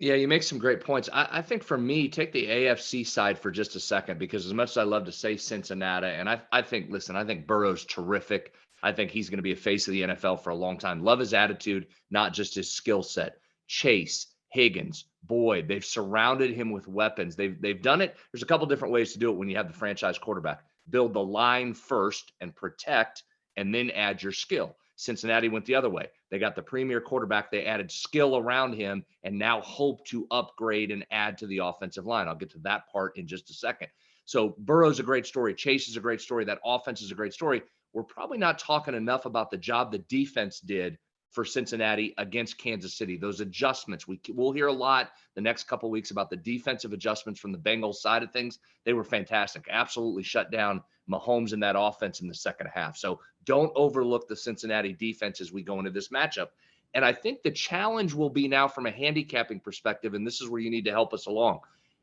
Yeah, you make some great points. I think for me, take the AFC side for just a second, because as much as I love to say Cincinnati, and I think, listen, I think Burrow's terrific. I think he's going to be a face of the NFL for a long time. Love his attitude, not just his skill set. Chase, Higgins, Boyd, they've surrounded him with weapons. They've done it. There's a couple different ways to do it when you have the franchise quarterback. Build the line first and protect, and then add your skill. Cincinnati went the other way. They got the premier quarterback. They added skill around him and now hope to upgrade and add to the offensive line. I'll get to that part in just a second. So Burrow's a great story. Chase is a great story. That offense is a great story. We're probably not talking enough about the job the defense did for Cincinnati against Kansas City. Those adjustments, we'll hear a lot the next couple of weeks about the defensive adjustments from the Bengals side of things. They were fantastic. Absolutely shut down Mahomes in that offense in the second half. So don't overlook the Cincinnati defense as we go into this matchup. And I think the challenge will be now from a handicapping perspective, and this is where you need to help us along.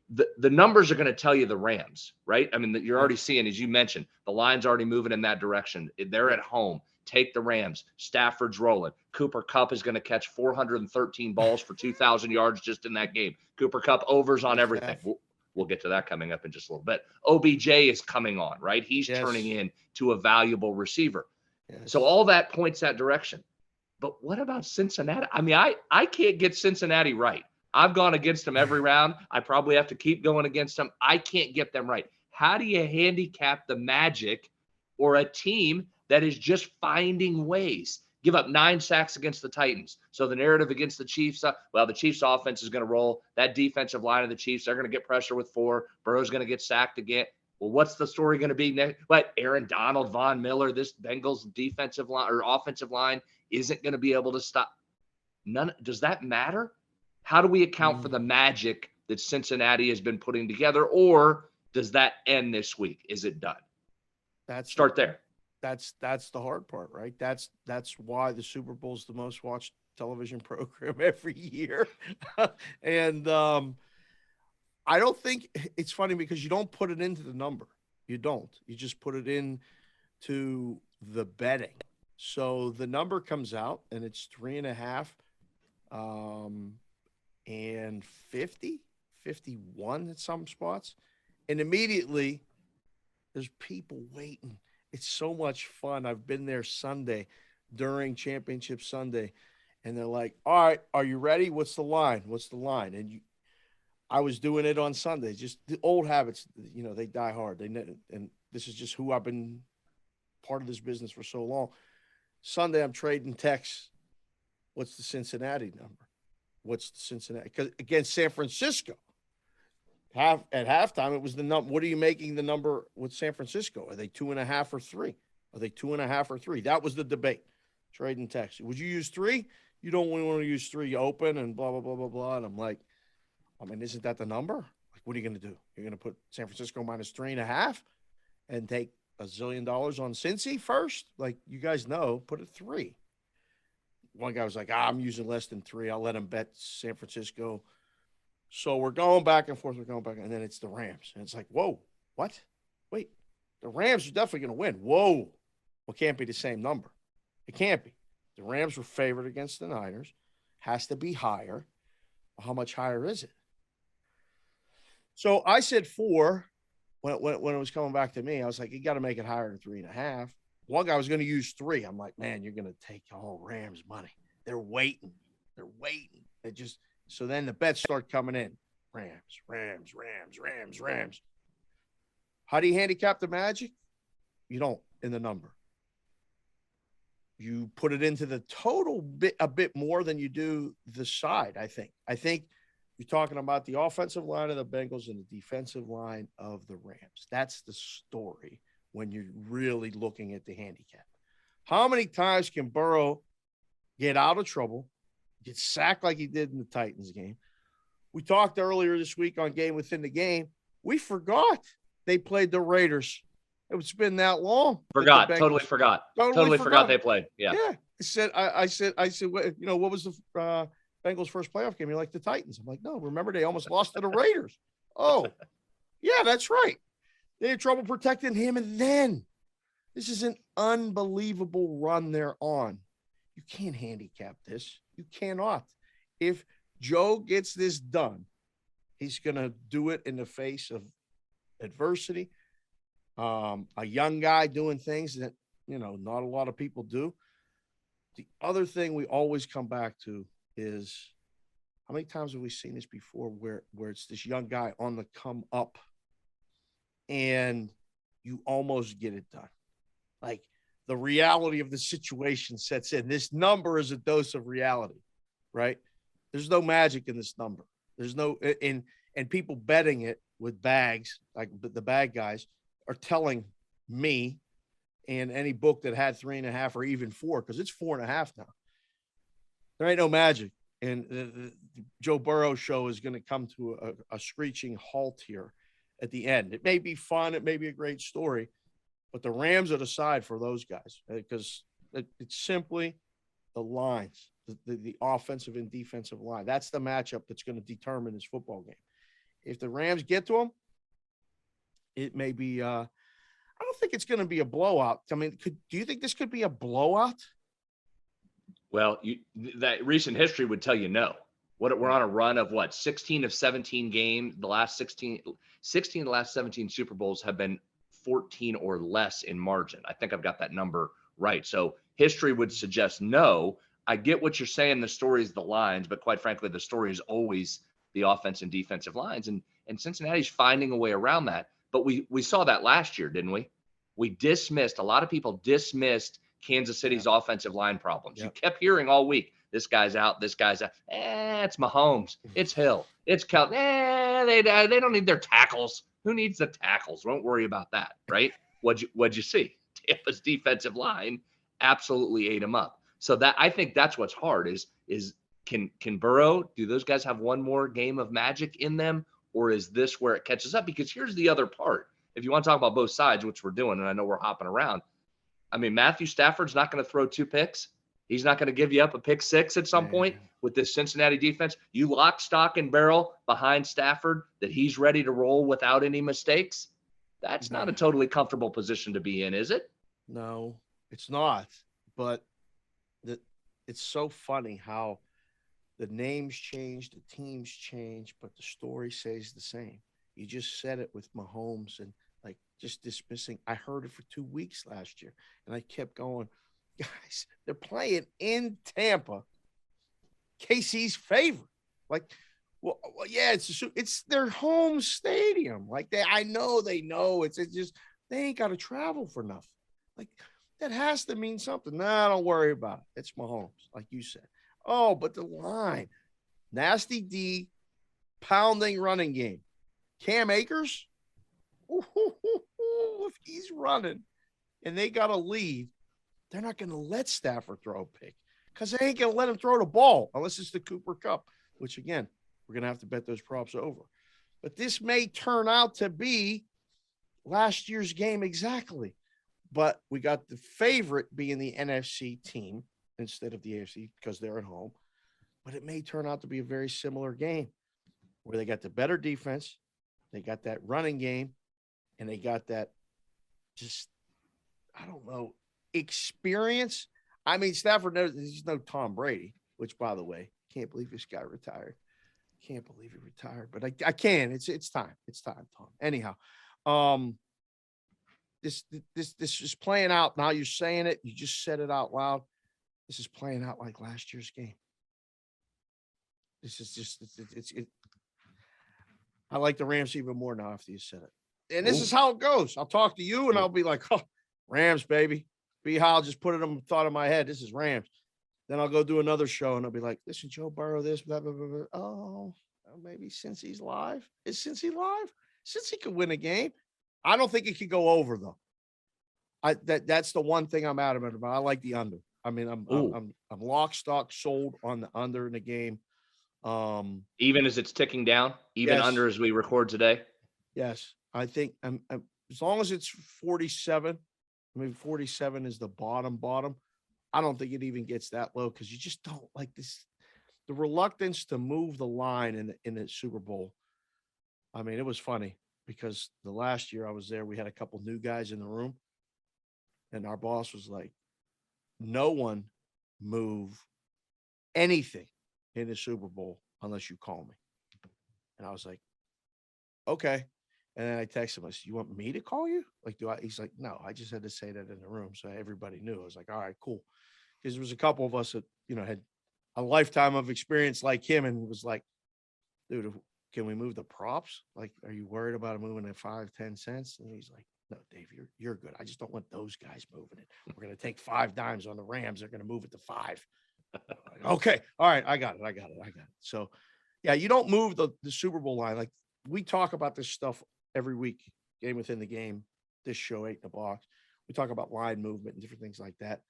The numbers are going to tell you the Rams, right? I mean, you're already seeing, as you mentioned, the line's already moving in that direction. They're at home. Take the Rams. Stafford's rolling. Cooper Kupp is going to catch 413 balls for 2,000 yards just in that game. Cooper Kupp overs on everything. We'll get to that coming up in just a little bit. OBJ is coming on, right? He's turning into a valuable receiver. So all that points that direction. But what about Cincinnati? I mean, I can't get Cincinnati right. I've gone against them every round. I probably have to keep going against them. I can't get them right. How do you handicap the Magic or a team that is just finding ways? Give up 9 sacks against the Titans. So the narrative against the Chiefs, well, the Chiefs offense is going to roll. That defensive line of the Chiefs, they're going to get pressure with 4. Burrow's going to get sacked again. Well, what's the story going to be next? But Aaron Donald, Von Miller, this Bengals defensive line or offensive line isn't going to be able to stop. None. Does that matter? How do we account for the magic that Cincinnati has been putting together, or does that end this week? Is it done? Start there. That's the hard part, right? That's why the Super Bowl is the most watched television program every year. And I don't think it's funny because you don't put it into the number. You don't. You just put it in to the betting. So the number comes out and it's 3.5 and 50, 51 at some spots. And immediately there's people waiting. It's so much fun. I've been there Sunday during Championship Sunday, and they're like, all right, are you ready? What's the line? What's the line? And I was doing it on Sunday. Just the old habits, they die hard. And this is just who I've been part of this business for so long. Sunday, I'm trading texts. What's the Cincinnati number? What's the Cincinnati? Because against San Francisco, at halftime, it was the number. What are you making the number with San Francisco? Are they 2.5 or 3? Are they 2.5 or 3? That was the debate. Trading text. Would you use 3? You don't want to use 3 open and blah, blah, blah, blah, blah. And I'm like, I mean, isn't that the number? Like, what are you going to do? You're going to put San Francisco minus 3.5 and take $1 zillion on Cincy first? Like, you guys know, put it 3. One guy was like, I'm using less than 3. I'll let him bet San Francisco. So we're going back and forth. We're going back. And then it's the Rams. And it's like, whoa, what? Wait, the Rams are definitely going to win. Whoa. Well, it can't be the same number. It can't be. The Rams were favored against the Niners. Has to be higher. How much higher is it? So I said 4 when it was coming back to me. I was like, you got to make it higher than 3.5. One guy was going to use 3. I'm like, man, you're going to take all Rams money. They're waiting. It just so then the bets start coming in. Rams. How do you handicap the Magic? You don't in the number. You put it into the total a bit more than you do the side, I think. I think you're talking about the offensive line of the Bengals and the defensive line of the Rams. That's the story when you're really looking at the handicap. How many times can Burrow get out of trouble, get sacked like he did in the Titans game? We talked earlier this week on Game Within the Game. We forgot they played the Raiders. It's been that long. Totally forgot they played. Yeah. I said, what was the Bengals' first playoff game? You're like, the Titans. I'm like, no, remember they almost lost to the Raiders. Oh, yeah, that's right. They had trouble protecting him. And then this is an unbelievable run they're on. You can't handicap this. You cannot. If Joe gets this done, he's going to do it in the face of adversity. A young guy doing things that, not a lot of people do. The other thing we always come back to is how many times have we seen this before where it's this young guy on the come up and you almost get it done. Like the reality of the situation sets in. This number is a dose of reality, right? There's no magic in this number. There's no and people betting it with bags, like the bag guys are telling me and any book that had 3.5 or even 4, because it's 4.5 now. There ain't no magic. And the Joe Burrow show is going to come to a screeching halt here at the end. It may be fun. It may be a great story, but the Rams are the side for those guys because it's simply the lines, the offensive and defensive line. That's the matchup that's going to determine this football game. If the Rams get to them, it may be I don't think it's going to be a blowout. I mean, do you think this could be a blowout? Well, that recent history would tell you no. We're on a run of 16 of 17 games. The last 16 of the last 17 Super Bowls have been 14 or less in margin. I think I've got that number right. So history would suggest no. I get what you're saying. The story is the lines, but quite frankly, the story is always the offense and defensive lines. And Cincinnati's finding a way around that. But we saw that last year, didn't we? A lot of people dismissed Kansas City's offensive line problems. You kept hearing all week, this guy's out, this guy's out. It's Mahomes. It's Hill. It's Kel. They don't need their tackles. Who needs the tackles? Don't worry about that, right? What'd you see? Tampa's defensive line absolutely ate them up. So that I think that's what's hard is can Burrow, do those guys have one more game of magic in them? Or is this where it catches up? Because here's the other part. If you want to talk about both sides, which we're doing, and I know we're hopping around, I mean, Matthew Stafford's not going to throw 2 picks. He's not going to give you up a pick 6 at some point with this Cincinnati defense. You lock, stock, and barrel behind Stafford that he's ready to roll without any mistakes. That's not a totally comfortable position to be in, is it? No, it's not. But it's so funny how the names change, the teams change, but the story stays the same. You just said it with Mahomes and just dismissing. I heard it for 2 weeks last year, and I kept going, guys, they're playing in Tampa. KC's favorite. Well, yeah, it's their home stadium. I know they know it's just they ain't got to travel for nothing. That has to mean something. Nah, don't worry about it. It's Mahomes, like you said. Oh, but the line, nasty D, pounding running game. Cam Akers, if he's running and they got a lead, they're not going to let Stafford throw a pick because they ain't going to let him throw the ball unless it's the Cooper Cup, which, again, we're going to have to bet those props over. But this may turn out to be last year's game exactly. But we got the favorite being the NFC team instead of the AFC because they're at home. But it may turn out to be a very similar game where they got the better defense, they got that running game, and they got that I don't know, experience. I mean, Stafford knows he's no Tom Brady, which, by the way, can't believe this guy retired. Can't believe he retired, but I can. It's time. It's time, Tom. Anyhow, this is playing out. Now you're saying it. You just said it out loud. This is playing out like last year's game. This is just I like the Rams even more now after you said it. And this is how it goes. I'll talk to you and I'll be like, oh, Rams, baby. I'll just put it on the thought of my head. This is Rams. Then I'll go do another show and I'll be like, listen, Joe Burrow, this, blah, blah, blah, blah. Oh, maybe since he's live. Is since he live? Since he could win a game. I don't think it could go over though. That's the one thing I'm adamant about. I like the under. I mean, I'm lock, stock, sold on the under in the game. Even as it's ticking down, even under as we record today. Yes, I think as long as it's 47. I mean, 47 is the bottom. I don't think it even gets that low because you just don't like this. The reluctance to move the line in the Super Bowl. I mean, it was funny because the last year I was there, we had a couple new guys in the room, and our boss was like, "No one move anything in the Super Bowl unless you call me. And I was like, okay. And then I texted him. I said, you want me to call you? Like, do I? He's like, no, I just had to say that in the room. So everybody knew. I was like, all right, cool. Because there was a couple of us that, had a lifetime of experience like him. And it was like, dude, can we move the props? Like, are you worried about moving at 5, 10 cents? And he's like, no, Dave, you're good. I just don't want those guys moving it. We're going to take 5 dimes on the Rams. They're going to move it to 5. Like, okay. All right. I got it. So yeah, you don't move the Super Bowl line. Like, we talk about this stuff every week, game within the game, this show, 8 in the Box. We talk about line movement and different things like that.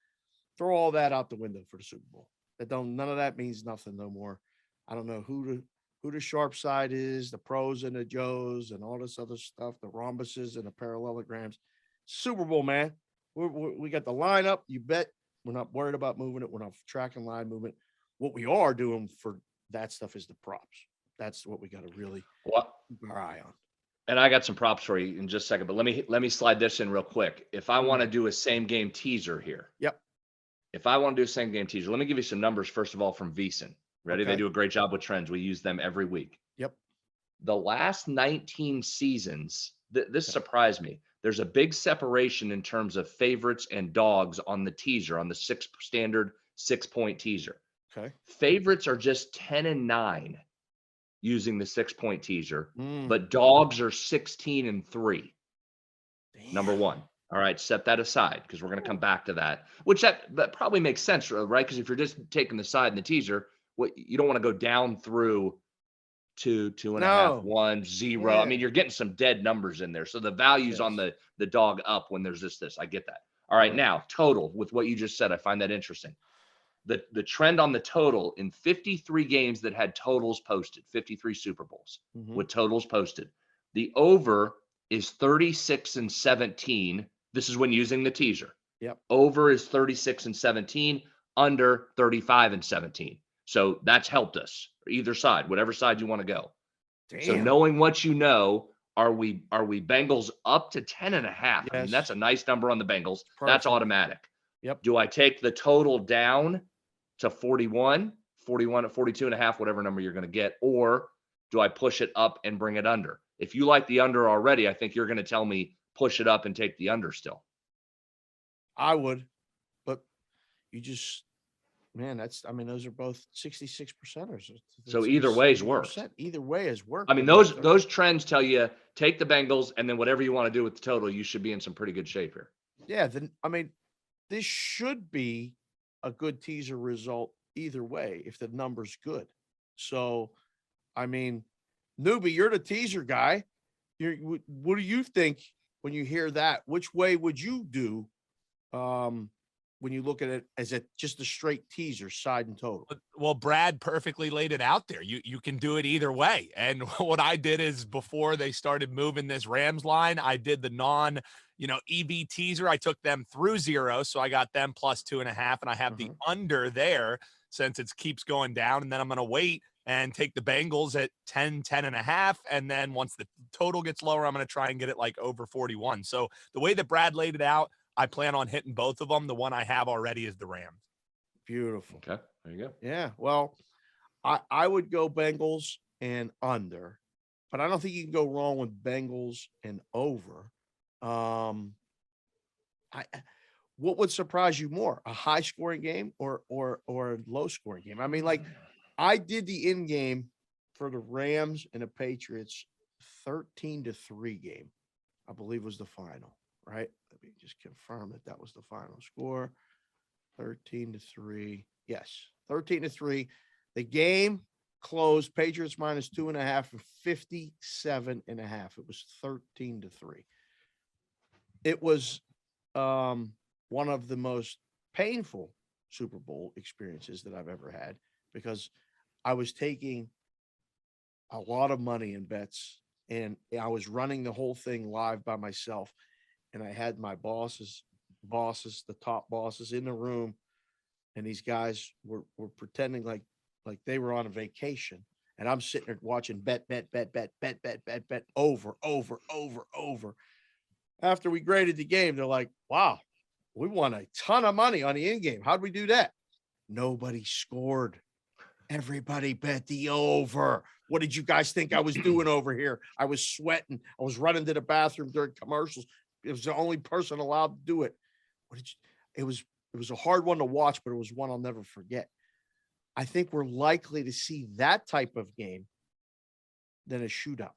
Throw all that out the window for the Super Bowl. None of that means nothing no more. I don't know who the sharp side is, the pros and the Joes and all this other stuff, the rhombuses and the parallelograms. Super Bowl, man. We got the lineup. You bet. We're not worried about moving it. We're not tracking line movement. What we are doing for that stuff is the props. That's what we got to really keep our eye on. And I got some props for you in just a second, but let me slide this in real quick. If I want to do a same game teaser here. Yep. If I want to do a same game teaser, let me give you some numbers first of all from VSiN. Ready? Okay. They do a great job with trends. We use them every week. Yep. The last 19 seasons, this surprised me. There's a big separation in terms of favorites and dogs on the teaser, on the standard 6-point teaser. Okay. Favorites are just 10-9 using the 6-point teaser, Mm. but dogs are 16-3. Damn. Number one. All right, set that aside because we're going to come back to that, which that probably makes sense, right? Because if you're just taking the side in the teaser, you don't want to go down through 2, 2.5, 1, 0. Yeah. I mean, you're getting some dead numbers in there. So the value's on the dog up when there's this. I get that. All right, now total with what you just said, I find that interesting. The trend on the total in 53 games that had totals posted, 53 Super Bowls with totals posted. The over is 36-17. This is when using the teaser. Yep. Over is 36-17, under 35-17. So that's helped us, either side, whatever side you want to go. Damn. So knowing what you know, are we Bengals up to 10.5? Yes. I mean, that's a nice number on the Bengals. Perfect. That's automatic. Yep. Do I take the total down to 41 at 42.5, whatever number you're going to get, or do I push it up and bring it under? If you like the under already, I think you're going to tell me push it up and take the under still. I would, but you just, man, those are both 66 percenters. So either way's worked. Either way has worked. I mean, those trends tell you take the Bengals, and then whatever you want to do with the total, you should be in some pretty good shape here. Yeah, this should be a good teaser result either way if the number's good. So, newbie, you're the teaser guy. What do you think when you hear that? Which way would you do when you look at it as just a straight teaser, side and total? Well, Brad perfectly laid it out there. You can do it either way. And what I did is before they started moving this Rams line, I did the non EV teaser. I took them through 0. So I got them plus 2.5, and I have the under there since it keeps going down. And then I'm going to wait and take the Bengals at 10.5. And then once the total gets lower, I'm going to try and get it like over 41. So the way that Brad laid it out, I plan on hitting both of them. The one I have already is the Rams. Beautiful. Okay, there you go. Yeah, well, I would go Bengals and under, but I don't think you can go wrong with Bengals and over. What would surprise you more, a high scoring game or a low scoring game? I did the in game for the Rams and the Patriots 13-3 game, I believe was the final, right? Let me just confirm that was the final score. 13-3. Yes, 13-3. The game closed Patriots minus 2.5 for 57.5. It was 13-3. It was one of the most painful Super Bowl experiences that I've ever had because I was taking a lot of money in bets and I was running the whole thing live by myself. And I had my bosses, the top bosses in the room. And these guys were pretending like they were on a vacation. And I'm sitting there watching bet, over. After we graded the game, they're like, wow, we won a ton of money on the in game. How'd we do that? Nobody scored. Everybody bet the over. What did you guys think I was doing over here? I was sweating. I was running to the bathroom during commercials. It was the only person allowed to do it. What did you, it was a hard one to watch, but it was one I'll never forget. I think we're likely to see that type of game than a shootout.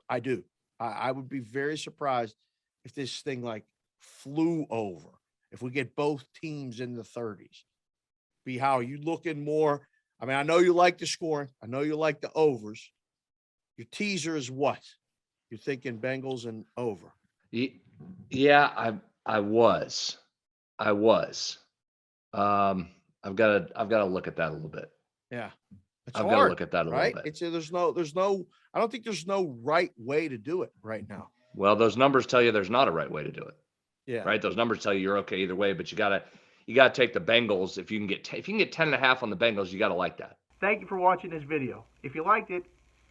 I do. I would be very surprised if this thing like flew over. If we get both teams in the 30s. Be how you looking more. I mean, I know you like the scoring. I know you like the overs. Your teaser is what? You're thinking Bengals and over. Yeah, I was. I was. I've got to look at that a little bit. Yeah. It's I've got to hard, look at that a little right? bit. It's there's no, I don't think there's no right way to do it right now. Well, those numbers tell you there's not a right way to do it. Yeah. Right? Those numbers tell you you're okay either way, but you gotta take the Bengals. If you can get 10.5 on the Bengals, you gotta like that. Thank you for watching this video. If you liked it,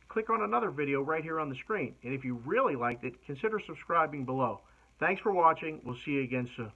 click on another video right here on the screen. And if you really liked it, consider subscribing below. Thanks for watching. We'll see you again soon.